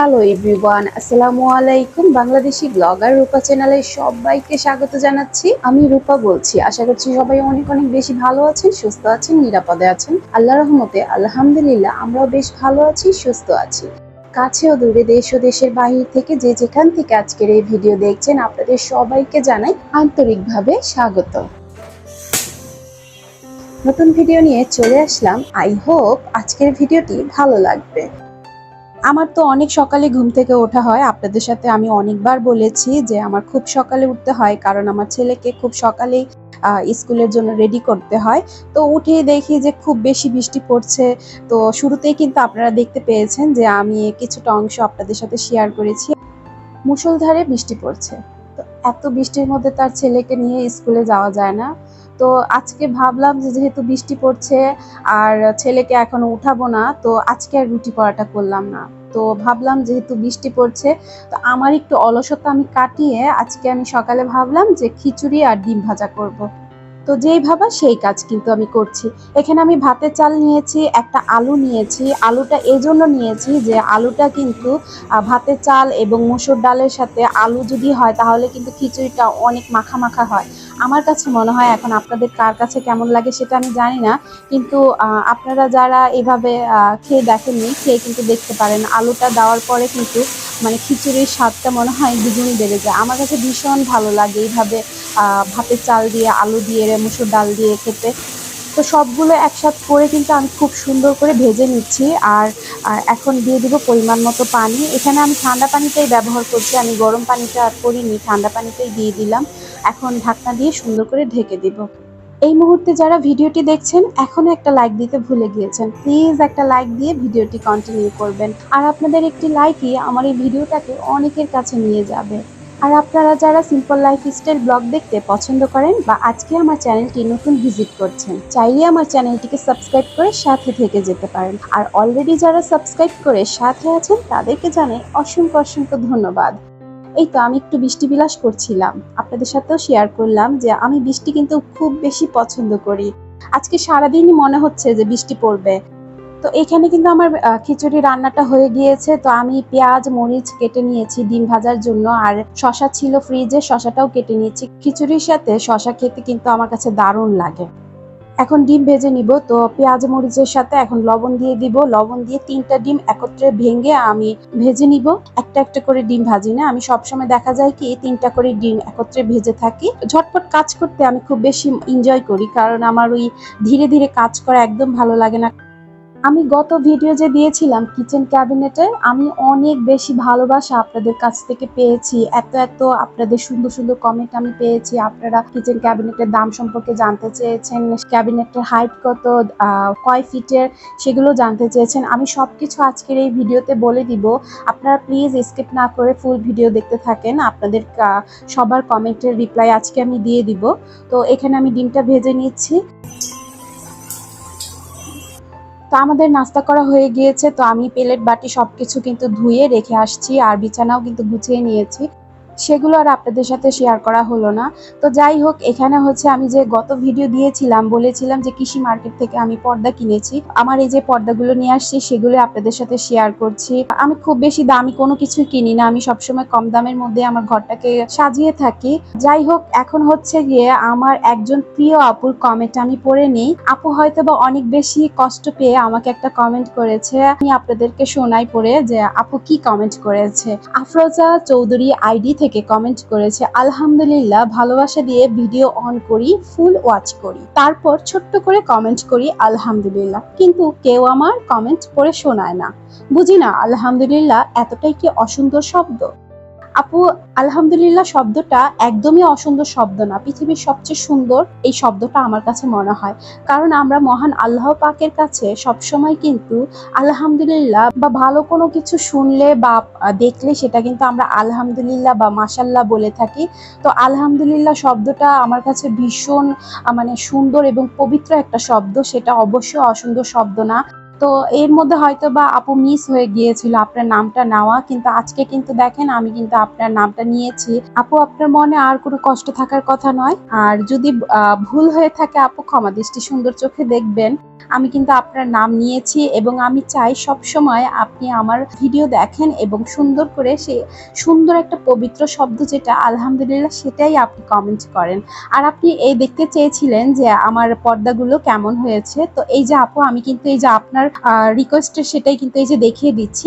Hello everyone, আসসালামু আলাইকুম। Bangladeshi blogger রূপা চ্যানেলে সবাইকে স্বাগত জানাচ্ছি। আমি রূপা বলছি। আশা করছি সবাই অনেক অনেক বেশি ভালো আছেন, সুস্থ আছেন, নিরাপদে আছেন। আল্লাহর রহমতে আলহামদুলিল্লাহ আমরাও বেশ ভালো আছি, সুস্থ আছি। কাছে ও দূরে, দেশ ও দেশের বাহির থেকে যে যেখান থেকে আজকের এই ভিডিও দেখছেন, আপনাদের সবাইকে জানাই আন্তরিকভাবে স্বাগত। নতুন ভিডিও নিয়ে চলে আসলাম। আই হোপ আজকের ভিডিওটি ভালো লাগবে। আমার তো অনেক সকালে ঘুম থেকে ওঠা হয়। আপনাদের সাথে আমি অনেকবার বলেছি যে আমার খুব সকালে উঠতে হয়, কারণ আমার ছেলেকে খুব সকালেই স্কুলের জন্য রেডি করতে হয়। তো উঠে দেখি যে খুব বেশি বৃষ্টি পড়ছে। তো শুরুতেই কিন্তু আপনারা দেখতে পেয়েছেন যে আমি কিছুটা অংশ আপনাদের সাথে শেয়ার করেছি। মুষলধারে বৃষ্টি পড়ছে। তো এত বৃষ্টির মধ্যে তার ছেলেকে নিয়ে স্কুলে যাওয়া যায় না। তো আজকে ভাবলাম যে যেহেতু বৃষ্টি পড়ছে আর ছেলেকে এখনো উঠাবো না, তো আজকে আর রুটি পরাটা করলাম না। তো ভাবলাম যেহেতু বৃষ্টি পড়ছে, তো আমার একটু অলসতা আমি কাটিয়ে আজকে আমি সকালে ভাবলাম যে খিচুড়ি আর ডিম ভাজা করব। তো যেই ভাবা সেই কাজ কিন্তু আমি করছি। এখানে আমি ভাতের চাল নিয়েছি, একটা আলু নিয়েছি। আলুটা এজন্য নিয়েছি যে আলুটা কিন্তু ভাতের চাল এবং মসুর ডালের সাথে আলু যদি হয় তাহলে কিন্তু খিচুড়িটা অনেক মাখা মাখা হয়। আমার কাছে মনে হয়, এখন আপনাদের কার কাছে কেমন লাগে সেটা আমি জানি না, কিন্তু আপনারা যারা এভাবে খেয়ে দেখেননি, খেয়ে কিন্তু দেখতে পারেন। আলুটা দেওয়ার পরে কিন্তু মানে খিচুড়ির স্বাদটা মনে হয় দ্বিগুণ বেড়ে যায়। আমার কাছে ভীষণ ভালো লাগে এইভাবে ভাতের চাল দিয়ে, আলু দিয়ে, মসুর ডাল দিয়ে খেতে। তো সবগুলো একসাথে করে কিন্তু আমি খুব সুন্দর করে ভেজে নিচ্ছি। আর এখন দিয়ে দিব পরিমাণ মতো পানি। এখানে আমি ঠান্ডা পানিটাই ব্যবহার করছি, আমি গরম পানিটা আর করিনি, ঠান্ডা পানিটাই দিয়ে দিলাম। এখন ঢাকনা দিয়ে সুন্দর করে ঢেকে দিব। এই মুহূর্তে যারা ভিডিওটি দেখছেন এখনো একটা লাইক দিতে ভুলে গিয়েছেন, প্লিজ একটা লাইক দিয়ে ভিডিওটি কন্টিনিউ করবেন। আর আপনাদের একটি লাইকই আমার এই ভিডিওটাকে অনেকের কাছে নিয়ে যাবে। আর আপনারা যারা সিম্পল লাইফস্টাইল ব্লগ দেখতে পছন্দ করেন বা আজকে আমার চ্যানেলটি নতুন ভিজিট করছেন, চাইলে আমার চ্যানেলটিকে সাবস্ক্রাইব করে সাথে থেকে যেতে পারেন। আর অলরেডি যারা সাবস্ক্রাইব করে সাথে আছেন তাদেরকে জানাই অসংখ্য অসংখ্য ধন্যবাদ। এই তো আমি একটু বৃষ্টি বিলাস করছিলাম, আপনাদের সাথেও শেয়ার করলাম যে আমি বৃষ্টি কিন্তু খুব বেশি পছন্দ করি। আজকে সারাদিনই মনে হচ্ছে যে বৃষ্টি পড়বে। তো এখানে কিন্তু আমার খিচুড়ি রান্নাটা হয়ে গিয়েছে। তো আমি পেঁয়াজ মরিচ কেটে নিয়েছি ডিম ভাজার জন্য, আর শসা ছিল ফ্রিজে, শসাটাও কেটে নিয়েছি। খিচুড়ির সাথে শসা খেতে কিন্তু আমার কাছে দারুণ লাগে। এখন ডিম ভেজে নিব। তো পেঁয়াজ মরিচের সাথে এখন লবণ দিয়ে দিব। লবণ দিয়ে 3টা ডিম একত্রে ভেঙে আমি ভেজে নিব। একটা একটা করে ডিম ভাজি না, আমি সবসময় দেখা যায় কি 3টা করে ডিম একত্রে ভেজে থাকি। ঝটপট কাজ করতে আমি খুব বেশি এনজয় করি, কারণ আমার ওই ধীরে ধীরে কাজ করা একদম ভালো লাগে না। আমি গত ভিডিও যে দিয়েছিলাম কিচেন ক্যাবিনেটের, আমি অনেক বেশি ভালোবাসা আপনাদের কাছ থেকে পেয়েছি। এত এত আপনাদের সুন্দর সুন্দর কমেন্ট আমি পেয়েছি। আপনারা কিচেন ক্যাবিনেটের দাম সম্পর্কে জানতে চেয়েছেন, ক্যাবিনেটের হাইট কত, কয় ফিটের, সেগুলো জানতে চেয়েছেন। আমি সবকিছু আজকের এই ভিডিওতে বলে দিব। আপনারা প্লিজ স্কিপ না করে ফুল ভিডিও দেখতে থাকেন। আপনাদের সবার কমেন্টের রিপ্লাই আজকে আমি দিয়ে দিব। তো এখানে আমি ডিমটা ভেজে নিচ্ছি। তো আমাদের নাস্তা করা হয়ে গিয়েছে। তো আমি প্লেট বাটি সবকিছু কিন্তু ধুয়ে রেখে আসছি, আর বিছানাও কিন্তু গুছিয়ে নিয়েছি। সেগুলো আর আপনাদের সাথে শেয়ার করা হলো না। তো যাই হোক, এখানে হচ্ছে আমি যে গত ভিডিও দিয়েছিলাম, বলেছিলাম যে কৃষি মার্কেট থেকে আমি পর্দা কিনেছি। আমার এই যে পর্দাগুলো নিয়ে আসছি সেগুলো আপনাদের সাথে শেয়ার করছি। আমি খুব বেশি দামি কোনো কিছু কিনি না, আমি সবসময় কম দামের মধ্যে আমার ঘরটাকে সাজিয়ে থাকি। যাই হোক, এখন হচ্ছে গিয়ে আমার একজন প্রিয় আপুর কমেন্ট আমি পড়ে নেই। আপু হয়তো বা অনেক বেশি কষ্ট পেয়ে আমাকে একটা কমেন্ট করেছে, আমি আপনাদেরকে শোনাই পড়ে যে আপু কি কমেন্ট করেছে। আফরোজা চৌধুরী আইডি থেকে কমেন্ট করেছে, আলহামদুলিল্লাহ, ভালোবাসা দিয়ে ভিডিও অন করি, ফুল ওয়াচ করি, তারপর ছোট্ট করে কমেন্ট করি আলহামদুলিল্লাহ, কিন্তু কেউ আমার কমেন্ট পড়ে শোনায় না। বুঝি না আলহামদুলিল্লাহ এতটাই কি অসুন্দর শব্দ? আপু, আলহামদুলিল্লাহ শব্দটা একদমই অসুন্দর শব্দ না, পৃথিবীর সবচেয়ে সুন্দর এই শব্দটা আমার কাছে মনে হয়। কারণ আমরা মহান আল্লাহ পাকের কাছে সবসময় কিন্তু আলহামদুলিল্লাহ বা ভালো কোনো কিছু শুনলে বা দেখলে সেটা কিন্তু আমরা আলহামদুলিল্লাহ বা মাশাল্লাহ বলে থাকি। তো আলহামদুলিল্লাহ শব্দটা আমার কাছে ভীষণ মানে সুন্দর এবং পবিত্র একটা শব্দ, সেটা অবশ্যই অসুন্দর শব্দ না। তো এর মধ্যে হয়তো বা আপু মিস হয়ে গিয়েছিল আপনার নামটা নেওয়া, কিন্তু আজকে কিন্তু দেখেন আমি কিন্তু আপনার নামটা নিয়েছি। আপু আপনার মনে আর কোনো কষ্ট থাকার কথা নয়। আর যদি ভুল হয়ে থাকে আপু ক্ষমা দৃষ্টি সুন্দর চোখে দেখবেন। আমি কিন্তু আপনার নাম নিয়েছি এবং আমি চাই সব সময় আপনি আমার ভিডিও দেখেন এবং সুন্দর করে সে সুন্দর একটা পবিত্র শব্দ যেটা আলহামদুলিল্লাহ সেটাই আপনি কমেন্ট করেন। আর আপনি এই দেখতে চেয়েছিলেন যে আমার পর্দাগুলো কেমন হয়েছে, তো এই যে আপু আমি কিন্তু এই যে আপনার রিকোয়েস্টের সেটাই কিন্তু এই যে দেখিয়ে দিচ্ছি।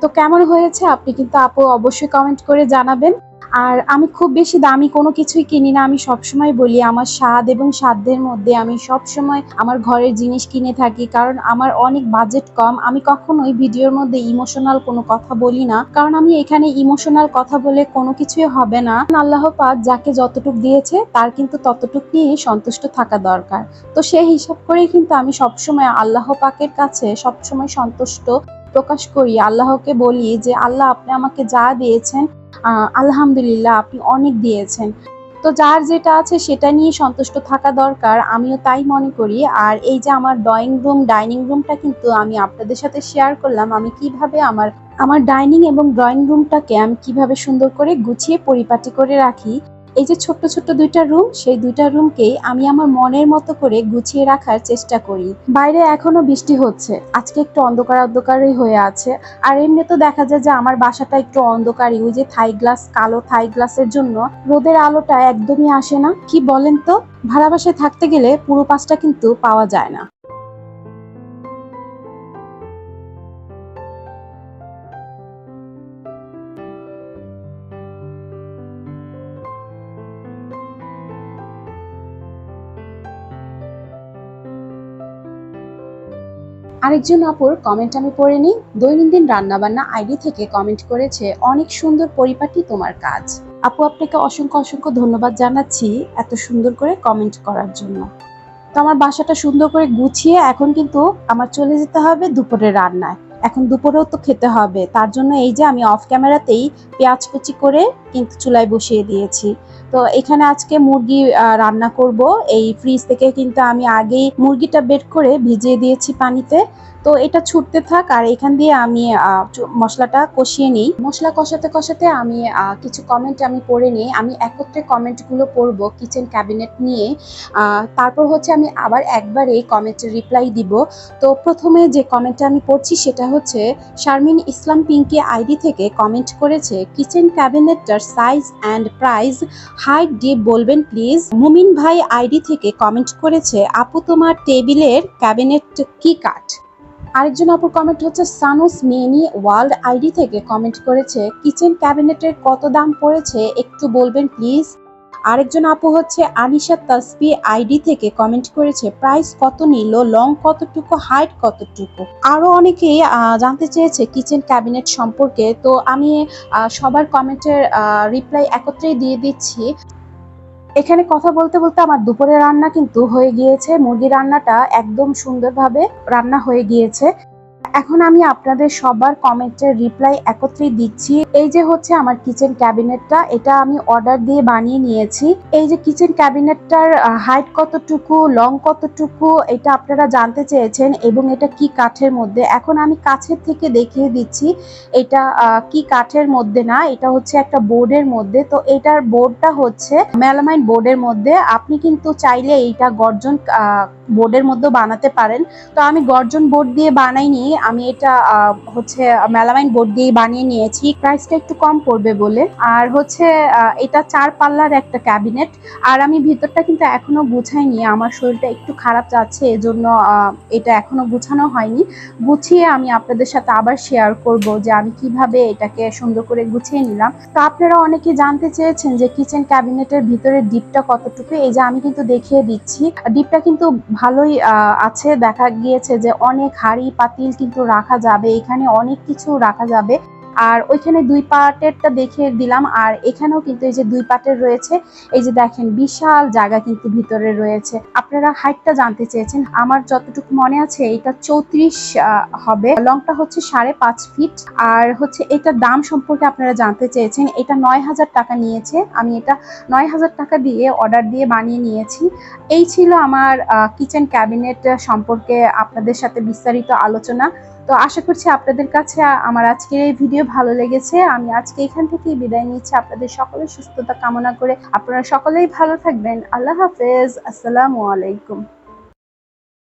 তো কেমন হয়েছে আপনি কিন্তু আপু অবশ্যই কমেন্ট করে জানাবেন। আর আমি খুব বেশি দামি কোনো কিছুই কিনি না। আমি সবসময় বলি আমার স্বাদ এবং সাধ্যের মধ্যে আমি সবসময় আমার ঘরের জিনিস কিনে থাকি, কারণ আমার অনেক বাজেট কম। আমি কখনোই ভিডিওর মধ্যে ইমোশনাল কোনো কথা বলি না, কারণ আমি এখানে ইমোশনাল কথা বলে কোনো কিছুই হবে না। আল্লাহ পাক যাকে যতটুক দিয়েছে তার কিন্তু ততটুক নিয়ে সন্তুষ্ট থাকা দরকার। তো সেই হিসাব করেই কিন্তু আমি সবসময় আল্লাহ পাকের কাছে সবসময় সন্তুষ্ট প্রকাশ করি। আল্লাহকে বলি যে আল্লাহ আপনি আমাকে যা দিয়েছেন আলহামদুলিল্লাহ আপনি অনেক দিয়েছেন। তো যার যেটা আছে সেটা নিয়ে সন্তুষ্ট থাকা দরকার, আমিও তাই মনে করি। আর এই যে আমার ড্রয়িং রুম ডাইনিং রুমটা কিন্তু আমি আপনাদের সাথে শেয়ার করলাম আমি কিভাবে আমার আমার ডাইনিং এবং ড্রয়িং রুমটাকে আমি কিভাবে সুন্দর করে গুছিয়ে পরিপাটি করে রাখি। এই যে ছোট্ট ছোট্ট দুইটা রুম, সেই দুইটা রুমকেই আমি আমার মনের মতো করে গুছিয়ে রাখার চেষ্টা করি। বাইরে এখনো বৃষ্টি হচ্ছে, আজকে একটু অন্ধকার অন্ধকারই হয়ে আছে। আর এমনি তো দেখা যায় যে আমার বাসাটা একটু অন্ধকারই, ওই যে থাই গ্লাস, কালো থাই গ্লাসের জন্য রোদের আলোটা একদমই আসে না। কি বলেন তো, ভাড়া বাসায় থাকতে গেলে পুরো পাঁচটা কিন্তু পাওয়া যায় না। আরেকজন আপুর কমেন্ট আমি পড়ে নিই। দৈনন্দিন রান্নাবান্না আইডি থেকে কমেন্ট করেছে, অনেক সুন্দর পরিপাটি তোমার কাজ। আপু আপনাকে অসংখ্য অসংখ্য ধন্যবাদ জানাচ্ছি এত সুন্দর করে কমেন্ট করার জন্য। তো আমার বাসাটা সুন্দর করে গুছিয়ে এখন কিন্তু আমার চলে যেতে হবে দুপুরের রান্নায়। এখন দুপুরেও তো খেতে হবে, তার জন্য এই যে আমি অফ ক্যামেরাতেই পেঁয়াজ কুচি করে কিন্তু চুলায় বসিয়ে দিয়েছি। তো এখানে আজকে মুরগি রান্না করব। এই ফ্রিজ থেকে কিন্তু আমি আগেই মুরগিটা বের করে ভিজিয়ে দিয়েছি পানিতে। তো এটা ছুটতে থাক আর এখান দিয়ে আমি মশলাটা কষিয়ে নিই। মশলা কষাতে কষাতে আমি কিছু কমেন্ট আমি পড়ে নিই। আমি একত্রে কমেন্টগুলো পড়বো কিচেন ক্যাবিনেট নিয়ে। তারপর হচ্ছে আমি আবার একবার এই কমেন্টের রিপ্লাই দিব। তো প্রথমে যে কমেন্টটা আমি পড়ছি সেটা হচ্ছে শারমিন ইসলাম পিঙ্কি আইডি থেকে কমেন্ট করেছে, কিচেন ক্যাবিনেটটার size and price height deep বলবেন প্লিজ। মুমিন ভাই আইডি থেকে কমেন্ট করেছে, আপু তোমার টেবিলের ক্যাবিনেট কি কাঠ? আরেকজন আপুর কমেন্ট হচ্ছে সানুস মেনি ওয়ার্ল্ড আইডি থেকে কমেন্ট করেছে, কিচেন ক্যাবিনেটের কত দাম পড়েছে একটু বলবেন প্লিজ। আরেকজন আপু হচ্ছে আনিশা তাসবি আইডি থেকে কমেন্ট করেছে, প্রাইস কত নিল, লং কতটুকু, হাইট কতটুকু। আরো অনেকেই জানতে চেয়েছে কিচেন ক্যাবিনেট সম্পর্কে। তো আমি সবার কমেন্টের রিপ্লাই একত্রেই দিয়ে দিচ্ছি। এখানে কথা বলতে বলতে আমার দুপুরের রান্না কিন্তু হয়ে গিয়েছে। মুরগি রান্নাটা একদম সুন্দরভাবে রান্না হয়ে গিয়েছে। এখন আমি আপনাদের সবার কমেন্টের রিপ্লাই একত্রে দিচ্ছি। এই যে হচ্ছে আমার কিচেন ক্যাবিনেটটা, এটা আমি অর্ডার দিয়ে বানিয়ে নিয়েছি। এই যে কিচেন ক্যাবিনেটটার হাইট কতটুকু, লং কতটুকু, এটা আপনারা জানতে চেয়েছেন এবং এটা কি কাঠের মধ্যে। এখন আমি কাছের থেকে দেখিয়ে দিচ্ছি এটা কি কাঠের মধ্যে না, এটা হচ্ছে একটা বোর্ডের মধ্যে। তো এটার বোর্ডটা হচ্ছে মেলামাইন বোর্ডের মধ্যে। আপনি কিন্তু চাইলে এইটা গর্জন বোর্ডের মধ্যে বানাতে পারেন। তো আমি গর্জন বোর্ড দিয়ে বানাইনি, আমি এটা হচ্ছে মেলামাইন বোর্ড দিয়ে বানিয়ে নিয়েছি, প্রাইসটা একটু কম পড়বে বলে। আর হচ্ছে এটা 4 পাল্লার একটা ক্যাবিনেট। আর আমি ভিতরটা কিন্তু এখনো গুছাইনি, আমার শরীরটা একটু খারাপ যাচ্ছে, এজন্য এটা এখনো গুছানো হয়নি। গুছিয়ে আমি আপনাদের সাথে আবার শেয়ার করব যে আমি কিভাবে এটাকে সুন্দর করে গুছিয়ে নিলাম। তো আপনারা অনেকে জানতে চেয়েছেন যে কিচেন ক্যাবিনেটের ভিতরে ডিপটা কতটুকু। এই যে আমি কিন্তু দেখিয়ে দিচ্ছি, ডিপটা কিন্তু ভালোই আছে। দেখা গিয়েছে যে অনেক হাঁড়ি পাতিল কিন্তু রাখা যাবে, এখানে অনেক কিছু রাখা যাবে। আর ওইখানে 2 পার্টেরটা দেখিয়ে দিলাম, আর এখানেও কিন্তু এই যে 2 পার্টের রয়েছে। এই যে দেখেন বিশাল জায়গা কিন্তু ভিতরে রয়েছে। আপনারা হাইটটা জানতে চেয়েছেন, আমার যতটুকু মনে আছে এটা 34 হবে, লংটা হচ্ছে 5.5 ফিট। আর হচ্ছে এটার দাম সম্পর্কে আপনারা জানতে চেয়েছেন, এটা 9,000 টাকা নিয়েছে। আমি এটা 9,000 টাকা দিয়ে অর্ডার দিয়ে বানিয়ে নিয়েছি। এই ছিল আমার কিচেন ক্যাবিনেট সম্পর্কে আপনাদের সাথে বিস্তারিত আলোচনা। তো আশা করছি আপনাদের কাছে আমার আজকের এই ভিডিও ভালো লেগেছে। আমি আজকে এখান থেকেই বিদায় নিচ্ছি, আপনাদের সকলের সুস্থতা কামনা করে। আপনারা সকলেই ভালো থাকবেন। আল্লাহ হাফেজ, আসসালামু আলাইকুম।